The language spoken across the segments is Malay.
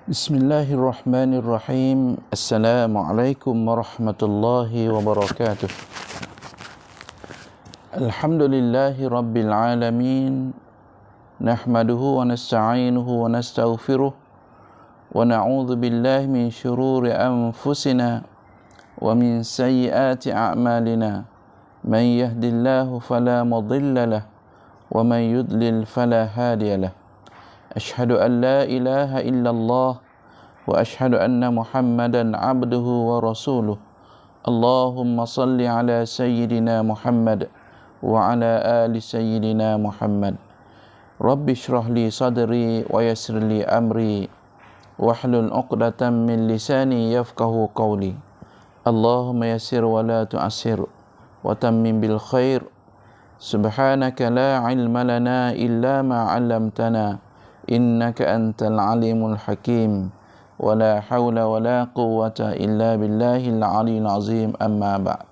Bismillahirrahmanirrahim. Assalamualaikum warahmatullahi wabarakatuh. Alhamdulillahi rabbil alamin. Nahmaduhu wa nasta'inuhu wa nastaghfiruh. Wa na'udzu billahi min shururi anfusina wa min sayyiati a'malina. Man yahdihillahu fala mudilla lahu wa man yudlil fala hadiya lahu. Ashhadu an la ilaha illallah wa ashhadu anna Muhammadan abduhu wa rasuluh. Allahumma salli ala sayyidina Muhammad wa ala ali sayyidina Muhammad. Rabbi shrah li sadri wa yassir li amri wahlul 'uqdatam min lisani yafqahu qawli. Allahumma yassir wa la tu'assir wa tammim bil khair. Subhanaka la ilma lana illa ma 'allamtana innaka antal alimul hakim. Wala hawla wala quwwata illa billahil aliyil azim. Amma ba'd.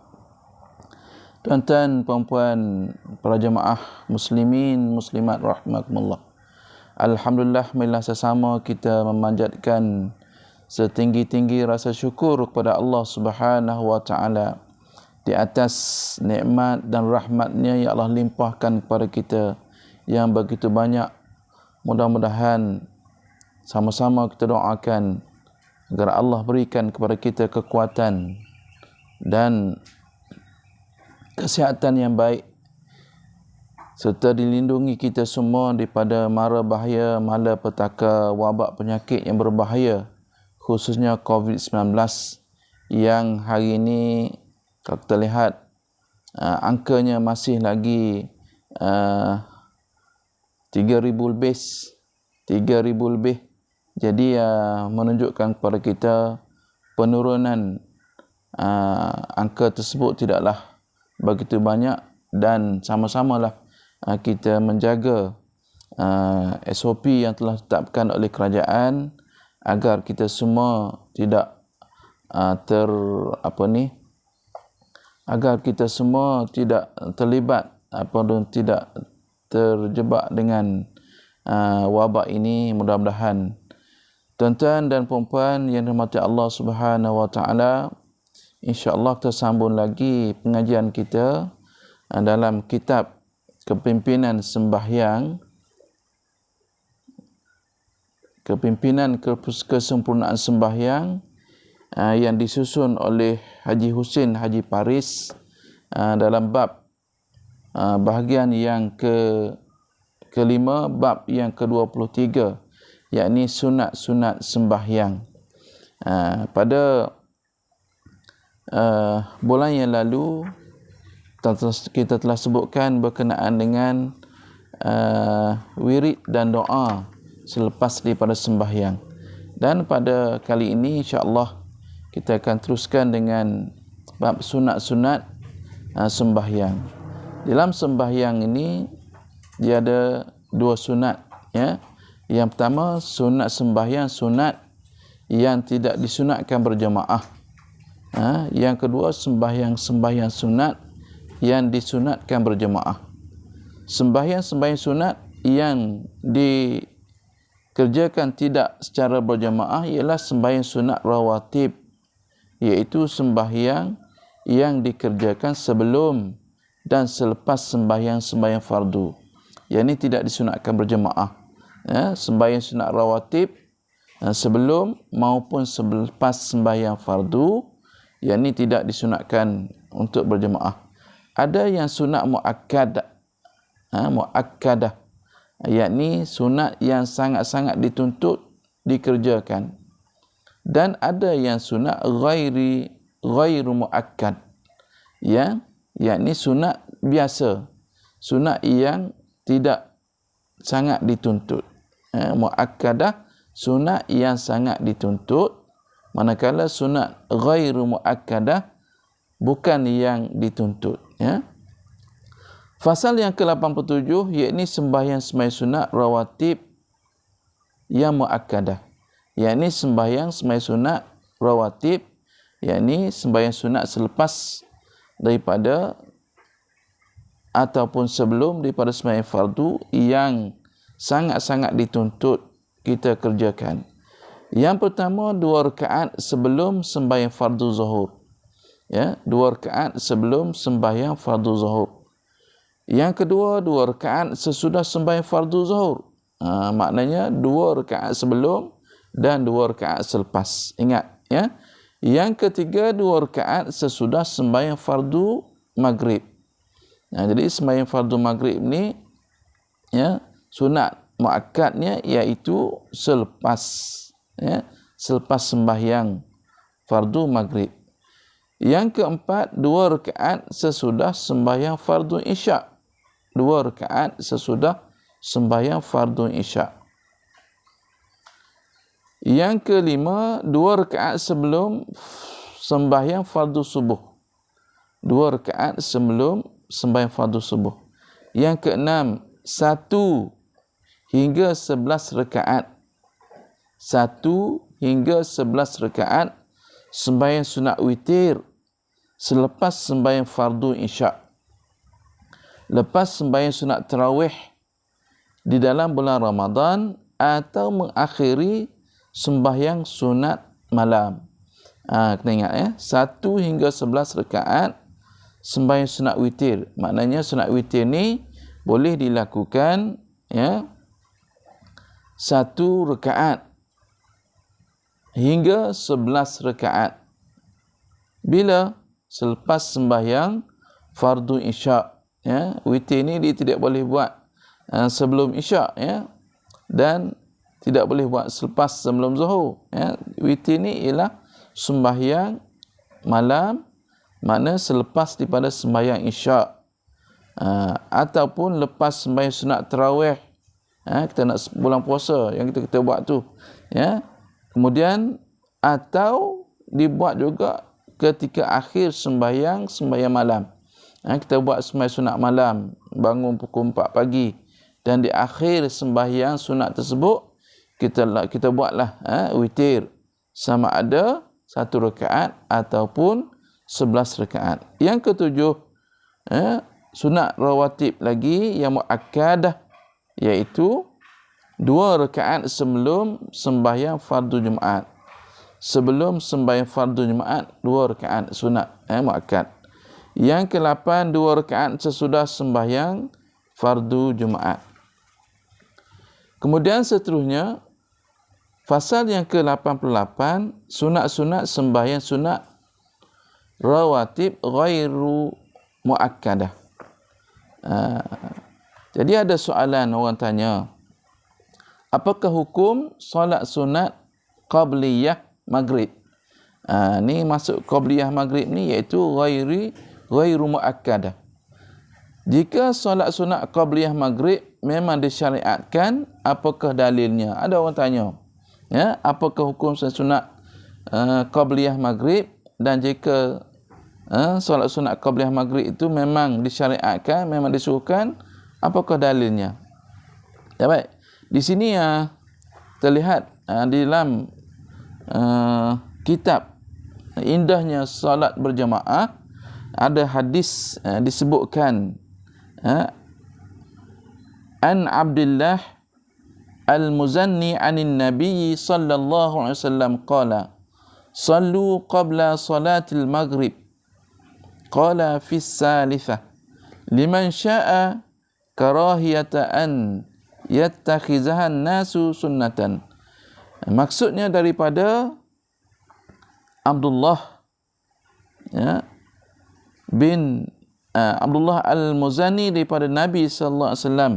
Tuan-tuan, puan-puan, para jemaah muslimin muslimat rahmatullah. Alhamdulillah, marilah sesama kita memanjatkan setinggi-tinggi rasa syukur kepada Allah Subhanahu wa taala di atas nikmat dan rahmatnya yang Allah limpahkan kepada kita yang begitu banyak. Mudah-mudahan sama-sama kita doakan agar Allah berikan kepada kita kekuatan dan kesihatan yang baik serta dilindungi kita semua daripada mara bahaya, malapetaka, wabak penyakit yang berbahaya, khususnya COVID-19 yang hari ini kalau kita lihat angkanya masih lagi 3,000 lebih. Jadi menunjukkan kepada kita penurunan angka tersebut tidaklah begitu banyak, dan sama-samalah kita menjaga SOP yang telah ditetapkan oleh kerajaan agar kita semua tidak agar kita semua tidak terlibat ataupun tidak terjebak dengan wabak ini. Mudah-mudahan tuan-tuan dan puan-puan yang dirahmati Allah Subhanahu wa taala, insya-Allah kita sambung lagi pengajian kita dalam kitab Kepimpinan Sembahyang, Kepimpinan Kesempurnaan Sembahyang yang disusun oleh Haji Husin Haji Paris dalam bab bahagian yang kelima, bab yang ke-23, yakni sunat-sunat sembahyang. Pada bulan yang lalu kita telah sebutkan berkenaan dengan wirid dan doa selepas daripada sembahyang, dan pada kali ini insya-Allah kita akan teruskan dengan bab sunat-sunat sembahyang. Dalam sembahyang ini dia ada dua sunat, ya. Yang pertama, sunat sembahyang, sunat yang tidak disunatkan berjemaah. Yang kedua, sembahyang sunat yang disunatkan berjemaah. Sembahyang sunat yang dikerjakan tidak secara berjemaah ialah sembahyang sunat rawatib, iaitu sembahyang yang dikerjakan sebelum dan selepas sembahyang fardu. Yang ini tidak disunatkan berjemaah. Sembahyang sunat rawatib sebelum maupun selepas sembahyang fardu, yang ini tidak disunatkan untuk berjemaah. Ada yang sunat muakkadah, yakni sunat yang sangat-sangat dituntut dikerjakan. Dan ada yang sunat ghairu muakkad, yakni sunat biasa, sunat yang tidak sangat dituntut. Muakkadah, sunat yang sangat dituntut, manakala sunat ghairu muakkadah bukan yang dituntut. Fasal yang ke-87, yakni sembahyang sunat rawatib yang muakkadah, yakni sembahyang sunat rawatib, yakni sembahyang sunat selepas daripada ataupun sebelum daripada sembahyang fardu yang sangat-sangat dituntut kita kerjakan. Yang pertama 2 rakaat sebelum sembahyang fardu zuhur. Ya, 2 rakaat sebelum sembahyang fardu zuhur. Yang kedua 2 rakaat sesudah sembahyang fardu zuhur. Maknanya 2 rakaat sebelum dan 2 rakaat selepas. Ingat, ya. Yang ketiga 2 rakaat sesudah sembahyang fardu maghrib. Jadi sembahyang fardu maghrib ni, ya, sunat muakkadnya iaitu selepas, ya, selepas sembahyang fardu maghrib. Yang keempat 2 rakaat sesudah sembahyang fardu isyak. 2 rakaat sesudah sembahyang fardu isyak. Yang kelima 2 rakaat sebelum sembahyang fardu subuh. 2 rakaat sebelum sembahyang fardu subuh. Yang keenam 1 hingga 11 rakaat. 1 hingga 11 rakaat sembahyang sunat witir selepas sembahyang fardu isyak. Lepas sembahyang sunat tarawih di dalam bulan Ramadan atau mengakhiri sembahyang sunat malam. Kena ingat, ya, 1 hingga 11 rakaat sembahyang sunat witir. Maknanya sunat witir ni boleh dilakukan, ya, 1 rakaat hingga 11 rakaat. Bila? Selepas sembahyang fardu isyak. Ya, witir ni dia tidak boleh buat sebelum isyak, ya, dan tidak boleh buat selepas sebelum zuhur, ya. Witir ni ialah sembahyang malam, makna selepas daripada sembahyang isyak, ataupun lepas sembahyang sunat tarawih. Kita nak bulan puasa yang kita buat tu, ya. Kemudian atau dibuat juga ketika akhir sembahyang malam. Kita buat sembahyang sunat malam, bangun pukul 4 pagi, dan di akhir sembahyang sunat tersebut kita buatlah witir, sama ada 1 rakaat ataupun 11 rakaat. Yang ketujuh, sunat rawatib lagi yang muakkadah, iaitu 2 rakaat sebelum sembahyang fardu Jumaat. Sebelum sembahyang fardu Jumaat 2 rakaat sunat muakkad. Yang ke-8 2 rakaat sesudah sembahyang fardu Jumaat. Kemudian seterusnya fasal yang ke-88 sunat-sunat sembahyang sunat rawatib ghairu muakkadah. Jadi ada soalan, orang tanya, apakah hukum solat sunat qabliyah maghrib? Ni masuk qabliyah maghrib ni iaitu ghairu muakkadah. Jika solat sunat qabliyah maghrib memang disyariatkan, apakah dalilnya? Ada orang tanya, ya, apakah hukum sunat qabliyah maghrib, dan jika solat sunat qabliyah maghrib itu memang disyariatkan, memang disuruhkan, apakah dalilnya? Ya, baik. Di sini terlihat di dalam kitab Indahnya Salat Berjamaah ada hadis disebutkan an Abdullah Al-Muzanni anin Nabi sallallahu alaihi wasallam qala sallu qabla salatil maghrib qala fi salithah liman syaa karahiyata an yattakhizahan nasu sunnatan. Maksudnya daripada Abdullah, ya, bin Abdullah Al-Muzani daripada Nabi sallallahu alaihi wasallam,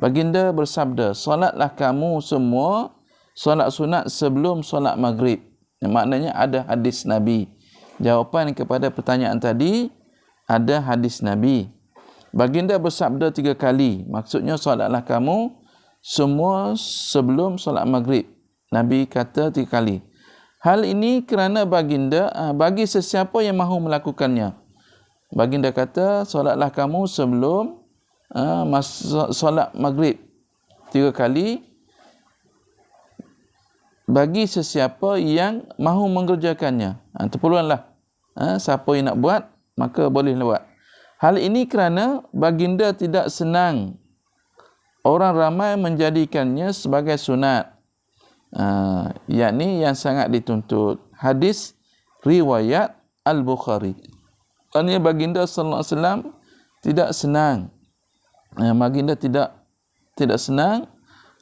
baginda bersabda, solatlah kamu semua solat sunat sebelum solat maghrib. Maknanya ada hadis Nabi. Jawapan kepada pertanyaan tadi, ada hadis Nabi. Baginda bersabda 3 kali, maksudnya solatlah kamu semua sebelum solat maghrib. Nabi kata 3 kali. Hal ini kerana baginda bagi sesiapa yang mahu melakukannya. Baginda kata solatlah kamu sebelum solat maghrib 3 kali bagi sesiapa yang mahu mengerjakannya. Terpeluanglah, siapa yang nak buat maka boleh buat. Hal ini kerana baginda tidak senang orang ramai menjadikannya sebagai sunat. yakni yang sangat dituntut. Hadis riwayat Al-Bukhari. Kerana baginda sallallahu alaihi wasallam tidak senang. Baginda tidak senang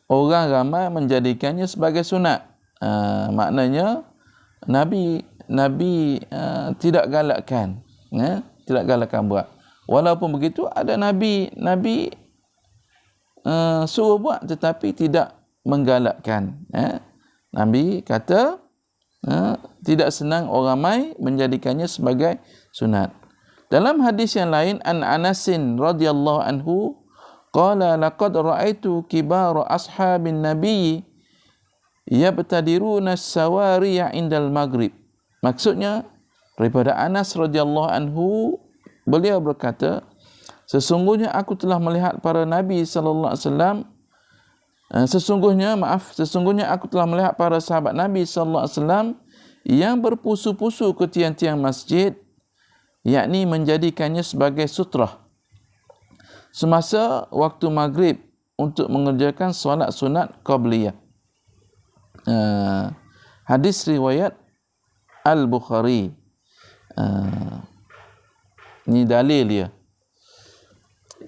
orang ramai menjadikannya sebagai sunat. Maknanya Nabi tidak galakkan, tidak galakkan buat. Walaupun begitu ada Nabi suruh buat tetapi tidak menggalakkan. Nabi kata tidak senang orang ramai menjadikannya sebagai sunat. Dalam hadis yang lain, an Anasin radhiyallahu anhu qala laqad ra'aitu kibara ashabin nabiy yabtadiruna as-sawariya indal maghrib. Maksudnya daripada Anas radhiyallahu anhu, beliau berkata, sesungguhnya aku telah melihat para nabi sallallahu alaihi wasallam sesungguhnya aku telah melihat para sahabat Nabi sallallahu alaihi wasallam yang berpusu-pusu ke tiang-tiang masjid, yakni menjadikannya sebagai sutrah semasa waktu maghrib untuk mengerjakan solat sunat qabliyah. Hadis riwayat Al-Bukhari. Ini dalil dia.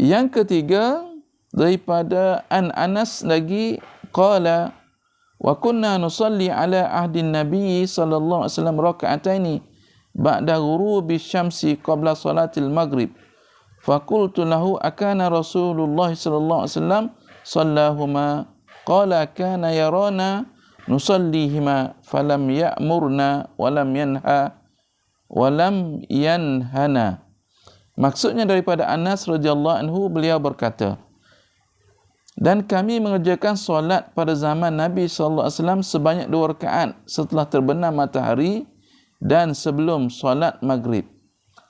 Yang ketiga daripada An Anas lagi, qala wa kunna nusalli ala ahdin nabiy sallallahu alaihi wasallam raka'ataini ba'da ghurubi syamsi qabla salatil maghrib. Faqultu lahu akana Rasulullah sallallahu alaihi wasallam sallahuma, qala kana yarana nusallihima falam ya'murna walam yanhana. Maksudnya daripada Anas radhiyallahu anhu, beliau berkata, dan kami mengerjakan solat pada zaman Nabi sallallahu alaihi wasallam sebanyak 2 rakaat setelah terbenam matahari dan sebelum solat maghrib.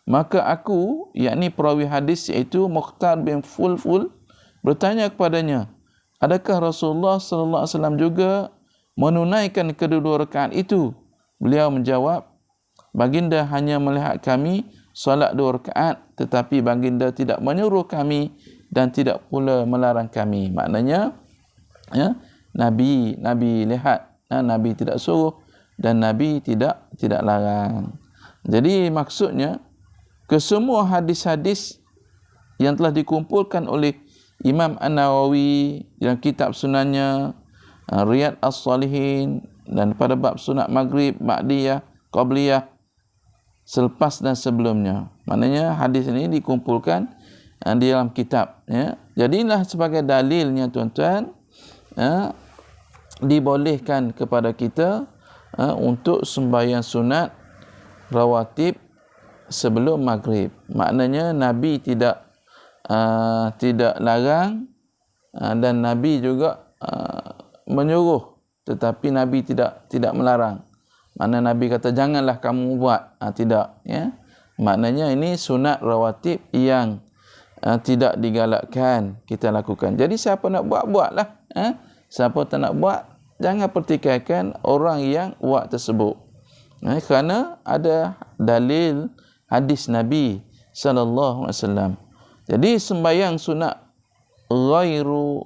Maka aku, yakni perawi hadis iaitu Mukhtar bin Fulful, bertanya kepadanya, adakah Rasulullah sallallahu alaihi wasallam juga menunaikan kedua rakaat itu? Beliau menjawab, baginda hanya melihat kami solat 2 rakaat, tetapi baginda tidak menyuruh kami dan tidak pula melarang kami. Maknanya Nabi lihat, Nabi tidak suruh dan Nabi tidak larang. Jadi maksudnya kesemua hadis-hadis yang telah dikumpulkan oleh Imam An-Nawawi dalam kitab sunannya Riyad As-Salihin dan pada bab sunat maghrib, ba'diyah, qabliyah, selepas dan sebelumnya. Maknanya hadis ini dikumpulkan di dalam kitab. Jadilah sebagai dalilnya tuan-tuan, dibolehkan kepada kita untuk sembahyang sunat rawatib sebelum maghrib. Maknanya Nabi tidak larang dan Nabi juga menyuruh, tetapi Nabi tidak melarang. Makna Nabi kata janganlah kamu buat, tidak, Maknanya ini sunat rawatib yang tidak digalakkan kita lakukan. Jadi siapa nak buat, buatlah. Siapa tak nak buat, jangan pertikaikan orang yang buat tersebut. Kerana ada dalil hadis Nabi sallallahu alaihi wasallam. Jadi sembahyang sunat ghairu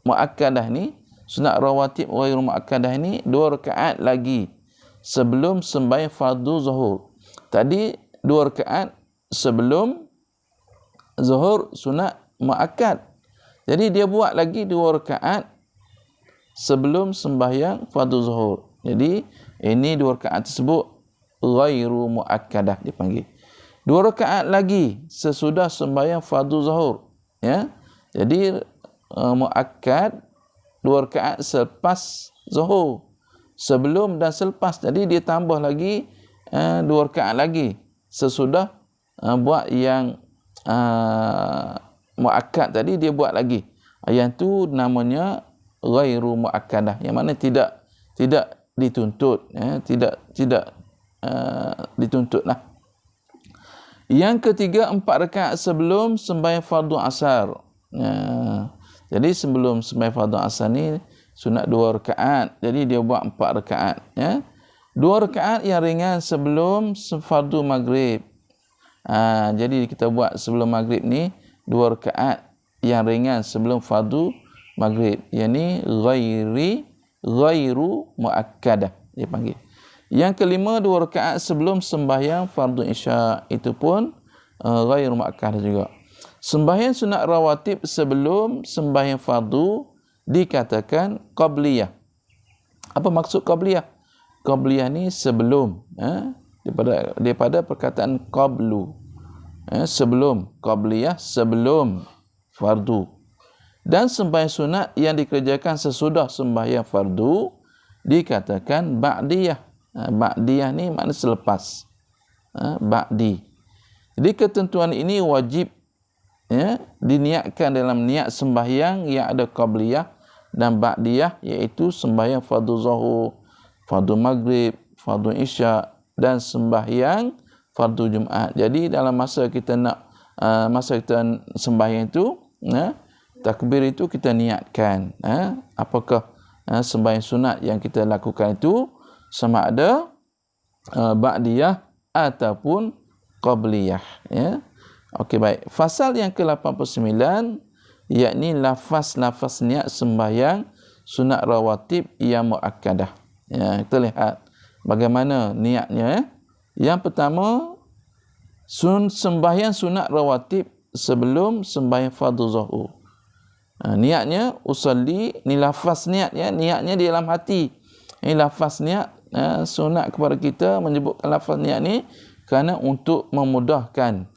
muakkadah ni, sunat rawatib ghairu muakkadah ni 2 rakaat lagi sebelum sembahyang fardu zuhur. Tadi 2 rakaat sebelum zuhur sunat muakkad. Jadi dia buat lagi 2 rakaat sebelum sembahyang fardu zuhur. Jadi ini 2 rakaat tersebut ghairu muakkadah dipanggil. 2 rakaat lagi sesudah sembahyang fardu zuhur. Jadi muakkad 2 rakaat selepas zuhur. Sebelum dan selepas. Jadi dia tambah lagi 2 rakaat lagi sesudah buat yang muakkad tadi, dia buat lagi. Yang tu namanya ghairu muakkadah, yang mana tidak dituntut, tidak dituntutlah. Yang ketiga, 4 rakaat sebelum sembahyang fardu asar. Jadi sebelum sembahyang fardu asar ni sunat 2 rakaat. Jadi dia buat 4 rakaat. 2 rakaat yang ringan sebelum fardu maghrib. Jadi kita buat sebelum maghrib ni 2 rakaat yang ringan sebelum fardu maghrib. Yang ni ghairu muakkadah dia panggil. Yang kelima, 2 rakaat sebelum sembahyang fardu isya, itu pun ghairu muakkadah juga. Sembahyang sunat rawatib sebelum sembahyang fardu dikatakan qabliyah. Apa maksud qabliyah? Qabliyah ni sebelum, daripada perkataan qablu, sebelum. Qabliyah sebelum fardu. Dan sembahyang sunat yang dikerjakan sesudah sembahyang fardu dikatakan ba'diyah. Ba'diyah ni makna selepas. Ba'di. Jadi ketentuan ini wajib diniatkan dalam niat sembahyang yang ada qabliyah dan ba'diyah, iaitu sembahyang fardu zuhur, fardu maghrib, fardu isya dan sembahyang fardu Jumaat. Jadi dalam masa kita sembahyang itu, takbir itu kita niatkan apakah sembahyang sunat yang kita lakukan itu sama ada ba'diyah ataupun qabliyah, ya. Okey, baik. Fasal yang ke-89, yakni lafaz-lafaz niat sembahyang sunat rawatib yang muakkadah. Ya, kita lihat bagaimana niatnya. Yang pertama, sembahyang sunat rawatib sebelum sembahyang fardu zuhur. Niatnya usalli, ni lafaz niatnya, niatnya di dalam hati. Ini lafaz niat, sunat kepada kita menyebutkan lafaz niat ni kerana untuk memudahkan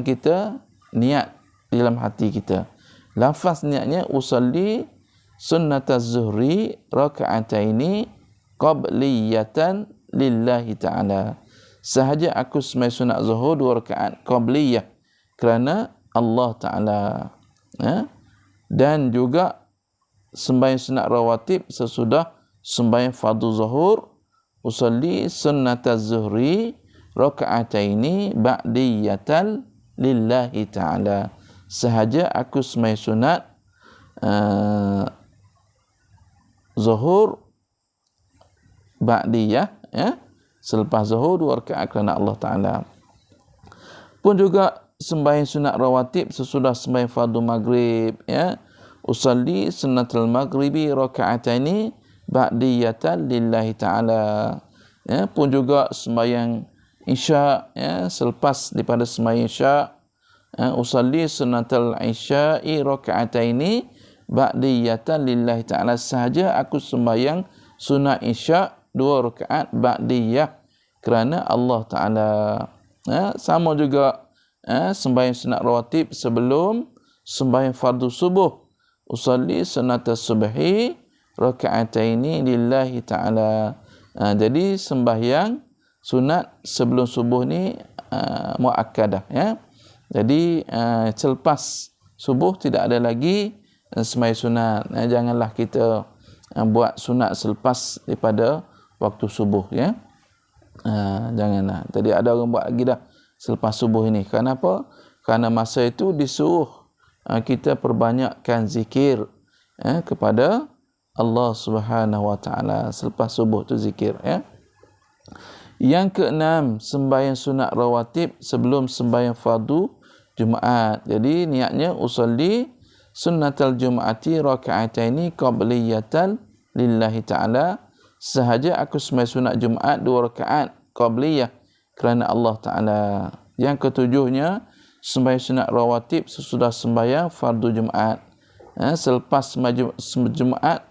kita niat di dalam hati kita. Lafaz niatnya usalli sunnataz zuhri raka'ataini qabliyatan lillahi ta'ala. Sahaja aku sembahyang sunat zuhur 2 rakaat qabliyah kerana Allah Ta'ala. Dan juga sembahyang sunat rawatib sesudah sembahyang fardu zuhur usalli sunnataz zuhri raka'ataini ba'diyatan lillahi ta'ala. Sahaja aku sembahyang sunat zuhur ba'diyah, selepas zuhur 2 rakaat kerana Allah Ta'ala. Pun juga sembahyang sunat rawatib sesudah sembahyang fardu maghrib, usalli sunnatul maghribi raka'ataini ba'diyatan lillahi ta'ala. Pun juga sembahyang isya, selepas daripada sembahyang isya, usalli sunnatul isya'i raka'ataini ba'diyatan lillahi ta'ala. Sahaja aku sembahyang sunat isya 2 rakaat ba'diyah kerana Allah Ta'ala. Sama juga sembahyang sunat rawatib sebelum sembahyang fardu subuh, usalli sunatas subhi raka'ataini lillahi ta'ala. Jadi sembahyang sunat sebelum subuh ni muakkadah, ya. Jadi selepas subuh tidak ada lagi sembahyang sunat. Janganlah kita buat sunat selepas daripada waktu subuh, ya. Janganlah. Tadi ada orang buat lagi dah selepas subuh ini. Kenapa? Kerana masa itu disuruh kita perbanyakkan zikir kepada Allah Subhanahu Wa Taala selepas subuh tu zikir, ya. Yang keenam, sembahyang sunat rawatib sebelum sembahyang fardu Jumaat. Jadi niatnya usalli sunnatal Jumaati raka'ataini qabliyatan lillahi ta'ala. Sahaja aku sembahyang sunat Jumaat 2 rakaat qabliyah kerana Allah Ta'ala. Yang ketujuhnya, sembahyang sunat rawatib sesudah sembahyang fardu Jumaat. Selepas Jumaat,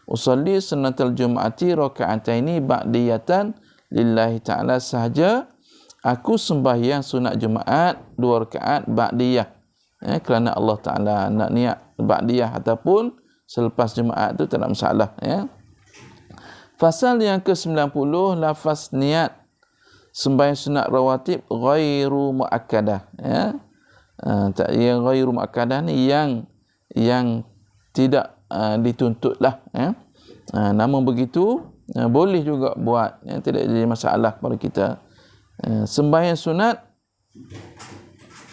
usalli sunnatal Jumaati raka'ataini ba'diyatan lillahi ta'ala. Sahaja aku sembahyang sunat Jumaat 2 rakaat ba'diyah kerana Allah Ta'ala. Nak niat ba'diyah ataupun selepas Jumaat tu tak ada masalah, ya. Fasal yang ke-90, lafaz niat sembahyang sunat rawatib ghairu muakkadah, ya. Yang ghairu muakkadah ni yang tidak dituntutlah, ya. Namun begitu boleh juga buat, ya, tidak jadi masalah kepada kita. Sembahyang sunat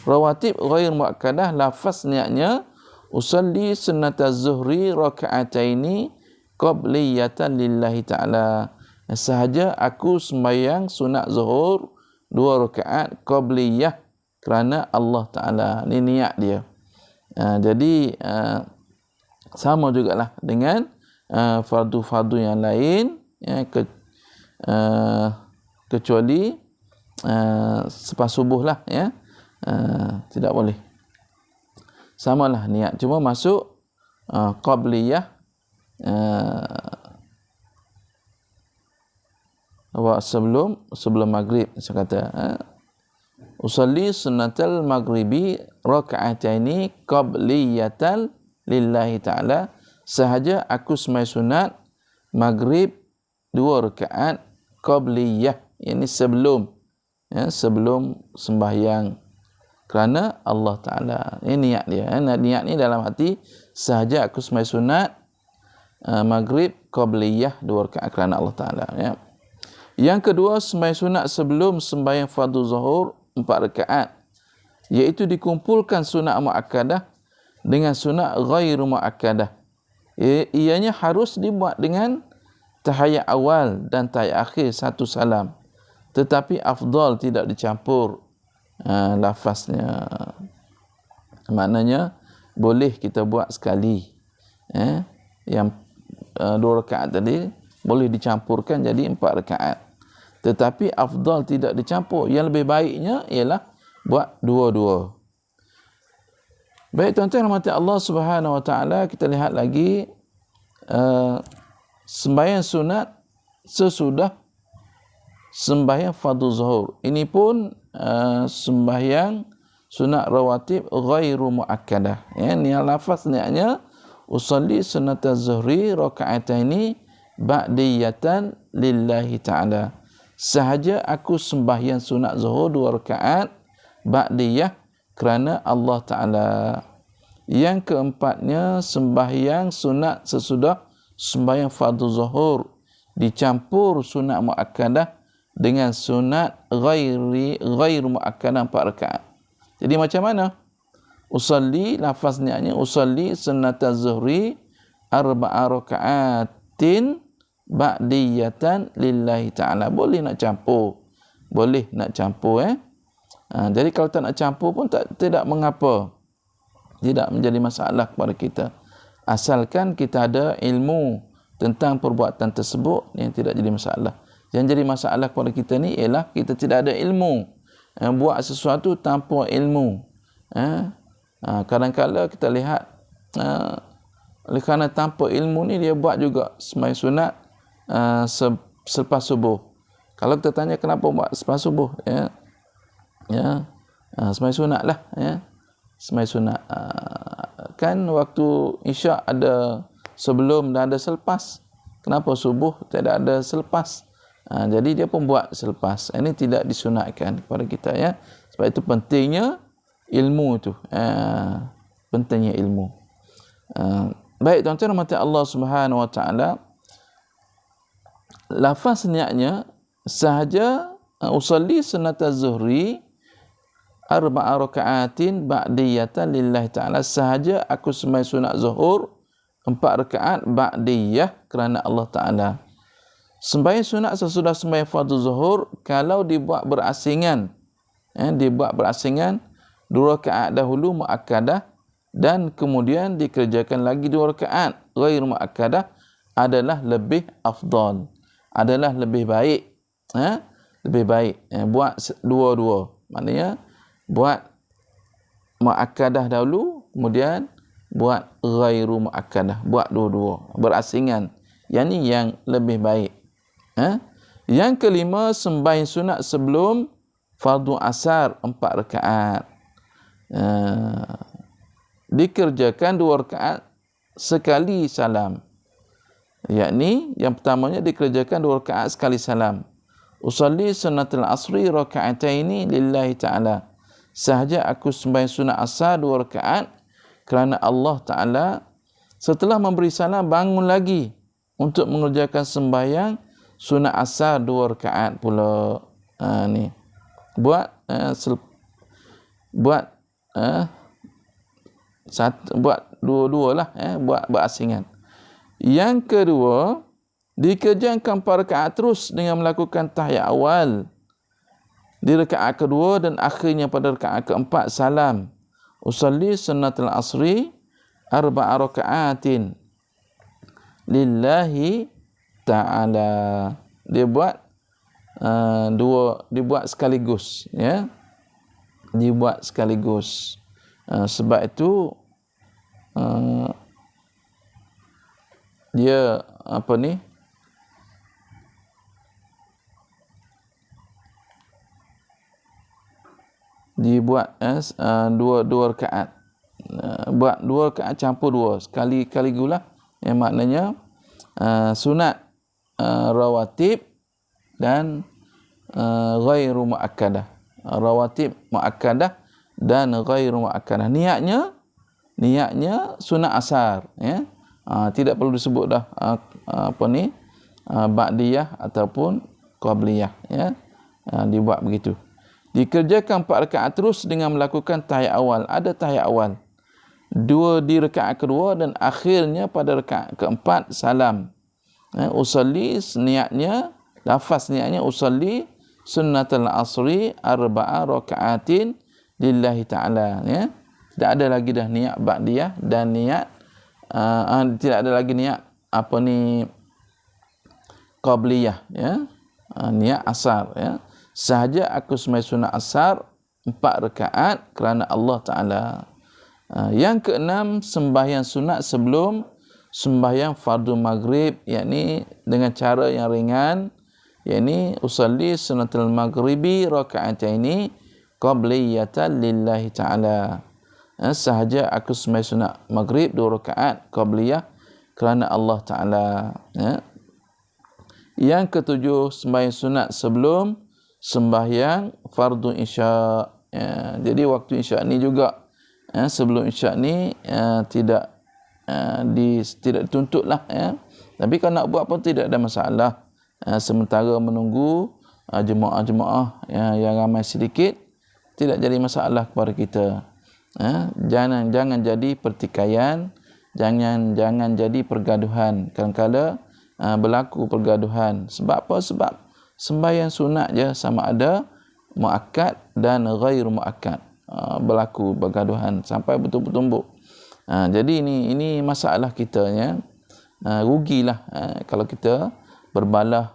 rawatib ghair muakkadah, lafaz niatnya usalli sunnataz zuhri raka'ataini qabliyatan lillahi ta'ala. Sahaja aku sembahyang sunat zuhur 2 rakaat qabliyah kerana Allah Ta'ala. Ini niat dia. Jadi sama jugalah dengan fardu-fardu yang lain, ya, kecuali selepas subuh lah, ya, tidak boleh. Samalah niat, cuma masuk qabliyah, sebelum maghrib. Saya kata usalli sunnatal maghribi raka'ataini qabliyatan lillahi ta'ala, sahaja aku semai sunat maghrib 2 rakaat qabliyah, ini sebelum, ya, sebelum sembahyang, kerana Allah Ta'ala. Ini niat dia. Niat ni dalam hati, sahaja aku semai sunat maghrib qabliyah 2 rakaat kerana Allah Ta'ala, ya. Yang kedua, sembahyang sunat sebelum sembahyang fardu zuhur 4 rakaat, iaitu dikumpulkan sunat muakkadah dengan sunat ghairu muakkadah. Ianya harus dibuat dengan tahiyat awal dan tahiyat akhir satu salam, tetapi afdal tidak dicampur lafaznya. Maknanya boleh kita buat sekali, yang 2 rakaat tadi boleh dicampurkan jadi 4 rakaat, tetapi afdal tidak dicampur. Yang lebih baiknya ialah buat dua-dua. Baik tuan-tuan rahmati Allah Subhanahu Wa Taala, kita lihat lagi sembahyang sunat sesudah sembahyang fardu zuhur. Ini pun sembahyang sunat rawatib ghairu muakkadah. Ya, ni lafaz niatnya usalli sunataz zuhri raka'ataini ba'diyatan lillahi ta'ala. Sahaja aku sembahyang sunat zuhur 2 rakaat ba'diyah kerana Allah Ta'ala. Yang keempatnya, sembahyang sunat sesudah sembahyang fardu zuhur dicampur sunat muakkadah dengan sunat ghairu muakkadah 4 rakaat. Jadi macam mana? Usalli, lafaz niatnya usalli sunataz zuhri 4 rakaatin ba'diyatan lillahi ta'ala. Boleh nak campur. Boleh nak campur, jadi kalau tak nak campur pun tidak mengapa. Tidak menjadi masalah kepada kita. Asalkan kita ada ilmu tentang perbuatan tersebut, yang tidak jadi masalah. Yang jadi masalah kepada kita ni ialah kita tidak ada ilmu. Buat sesuatu tanpa ilmu. Kadang-kadang kita lihat oleh kerana tanpa ilmu ni dia buat juga sembahyang sunat selepas subuh. Kalau kita tanya kenapa buat selepas subuh, sembahyang sunat lah, sembahyang sunat. Kan waktu isyak ada sebelum dan ada selepas. Kenapa subuh tidak ada selepas? Jadi dia pun buat selepas. Ini tidak disunatkan kepada kita, ya. Sebab itu pentingnya ilmu tu. Pentingnya ilmu. Baik tuan-tuan rahmati Allah Subhanahu Wa Taala, lafaz niatnya sahaja usalli sunataz zuhri 4 rakaatin ba'diyatan lillahi ta'ala, sahaja aku sembahyang sunat zuhur 4 rakaat ba'diyah kerana Allah Ta'ala. Sembahyang sunat sesudah sembahyang fardu zuhur kalau dibuat berasingan, dibuat berasingan 2 rakaat dahulu muakkadah dan kemudian dikerjakan lagi 2 rakaat ghair muakkadah adalah lebih afdal, adalah lebih baik. Lebih baik buat dua-dua. Maknanya buat muakkadah dahulu, kemudian buat ghairu muakkadah, buat dua-dua berasingan. Yang ni yang lebih baik. Yang kelima, sembahyang sunat sebelum fardu asar 4 rakaat. Dikerjakan 2 rakaat sekali salam. Yakni yang pertamanya dikerjakan 2 rakaat sekali salam. Usalli sunatul asri raka'ataini lillahi ta'ala. Sahaja aku sembahyang sunat asar 2 rakaat kerana Allah Ta'ala. Setelah memberi salam, bangun lagi untuk mengerjakan sembahyang sunat asar 2 rakaat pula. Ni buat buat dua-dua lah, buat berasingan. Yang kedua, dikerjakan 4 rakaat terus dengan melakukan tahiyat awal di rakaat kedua dan akhirnya pada rakaat keempat salam. Usalli sunnatul asri arba'a raka'atin lillahi ta'ala. Dia buat dibuat sekaligus, ya. Dibuat sekaligus. Sebab itu dia dibuat dua rakaat. Buat 2 rakaat campur 2 sekali gula, yang maknanya sunat rawatib dan ghairu muakkadah. Rawatib muakkadah dan ghairu muakkadah. Niatnya sunat asar, ya. Tidak perlu disebut dah ba'diyah ataupun qabliyah, ya. Dibuat begitu. Dikerjakan 4 rakaat terus dengan melakukan tahiyat awal. Ada tahiyat awal. 2 di rakaat kedua dan akhirnya pada rakaat keempat salam. Usalli niatnya, lafaz niatnya usalli sunnatul asri arba'a raka'atin lillahi ta'ala, ya. Tidak ada lagi dah niat ba'diyah dan niat tidak ada lagi niat qabliyah, ya. Niat asar, ya. Sahaja aku sembahyang sunat asar 4 rakaat kerana Allah Ta'ala. Yang keenam, sembahyang sunat sebelum sembahyang fardu maghrib, yakni dengan cara yang ringan, yakni usalli sunatul maghribi raka'ataini qabliyatan lillahi ta'ala. Sahaja aku sembahyang sunat maghrib 2 rakaat qabliyah kerana Allah Ta'ala, ya. Yang ketujuh, sembahyang sunat sebelum sembahyang fardu isya, ya. Jadi waktu isya ni juga, sebelum isya ni tidak dituntutlah, ya. Tapi kalau nak buat pun tidak ada masalah, sementara menunggu jemaah-jemaah yang ramai sedikit, tidak jadi masalah kepada kita. Jangan jadi pertikaian, jangan jadi pergaduhan. Kadang-kadang berlaku pergaduhan. Sebab apa? Sebab sembahyang sunat je, sama ada muakkad dan ghair muakkad. Berlaku pergaduhan sampai bertumbuk-tumbuk. Jadi ini masalah kita, ya. Rugilah kalau kita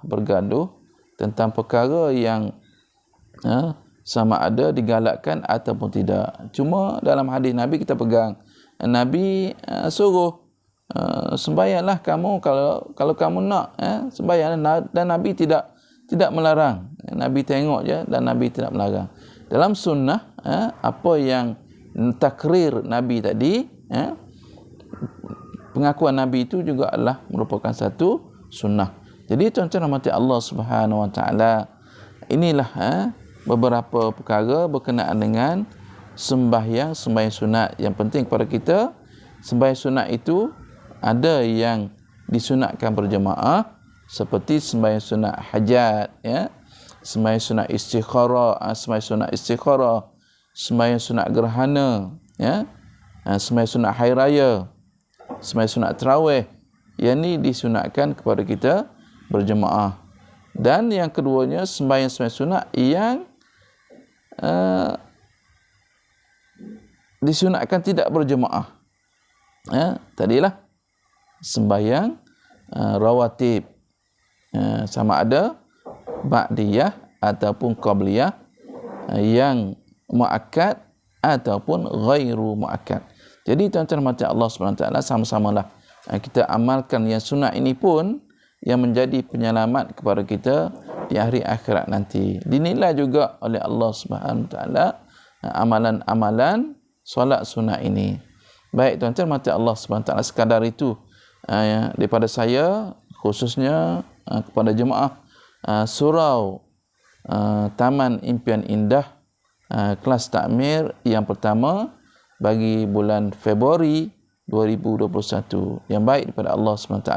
bergaduh tentang perkara yang sama ada digalakkan ataupun tidak. Cuma dalam hadis Nabi kita pegang, Nabi suruh sembahyanglah kamu kalau kamu nak, sembahyang, dan Nabi tidak melarang. Nabi tengok je dan Nabi tidak melarang. Dalam sunnah, apa yang takrir Nabi tadi, pengakuan Nabi itu juga adalah merupakan satu sunnah. Jadi tuan-tuan rahmati Allah Subhanahu Wa Taala, inilah beberapa perkara berkenaan dengan sembahyang sunat. Yang penting kepada kita, sembahyang sunat itu ada yang disunatkan berjemaah, seperti sembahyang sunat hajat, ya. Sembahyang sunat istikharah, sembahyang sunat gerhana, ya. Sembahyang sunat hari raya, sembahyang sunat tarawih. Yang ni disunatkan kepada kita berjemaah. Dan yang keduanya, sembahyang sunat yang disunatkan tidak berjemaah. Tadilah sembahyang rawatib, sama ada ba'diyah ataupun qabliyah, yang muakkad ataupun ghairu muakkad. Jadi tuan-tuan rahmati Allah SWT, sama-samalah kita amalkan yang sunat ini pun, yang menjadi penyelamat kepada kita di hari akhirat nanti. Dinilai juga oleh Allah SWT amalan-amalan solat sunat ini. Baik tuan-tuan rahmati Allah SWT, sekadar itu daripada saya, khususnya kepada jemaah surau Taman Impian Indah, kelas takmir yang pertama bagi bulan Februari 2021. Yang baik daripada Allah SWT,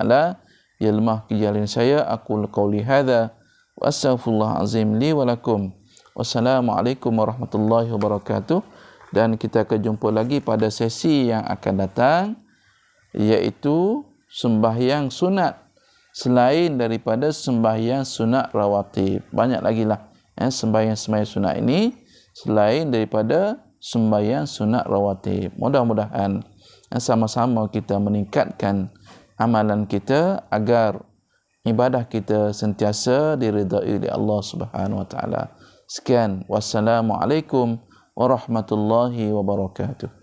ya lemah kejalan saya, aku qauli hadza wa astaghfirullah azim li wa lakum. Wassalamualaikum warahmatullahi wabarakatuh. Dan kita akan jumpa lagi pada sesi yang akan datang, iaitu sembahyang sunat selain daripada sembahyang sunat rawatib. Banyak lagi lah sembahyang sunat ini selain daripada sembahyang sunat rawatib. Mudah-mudahan sama-sama kita meningkatkan amalan kita agar ibadah kita sentiasa diridai oleh Allah Subhanahu wa taala. Sekian, wassalamualaikum warahmatullahi wabarakatuh.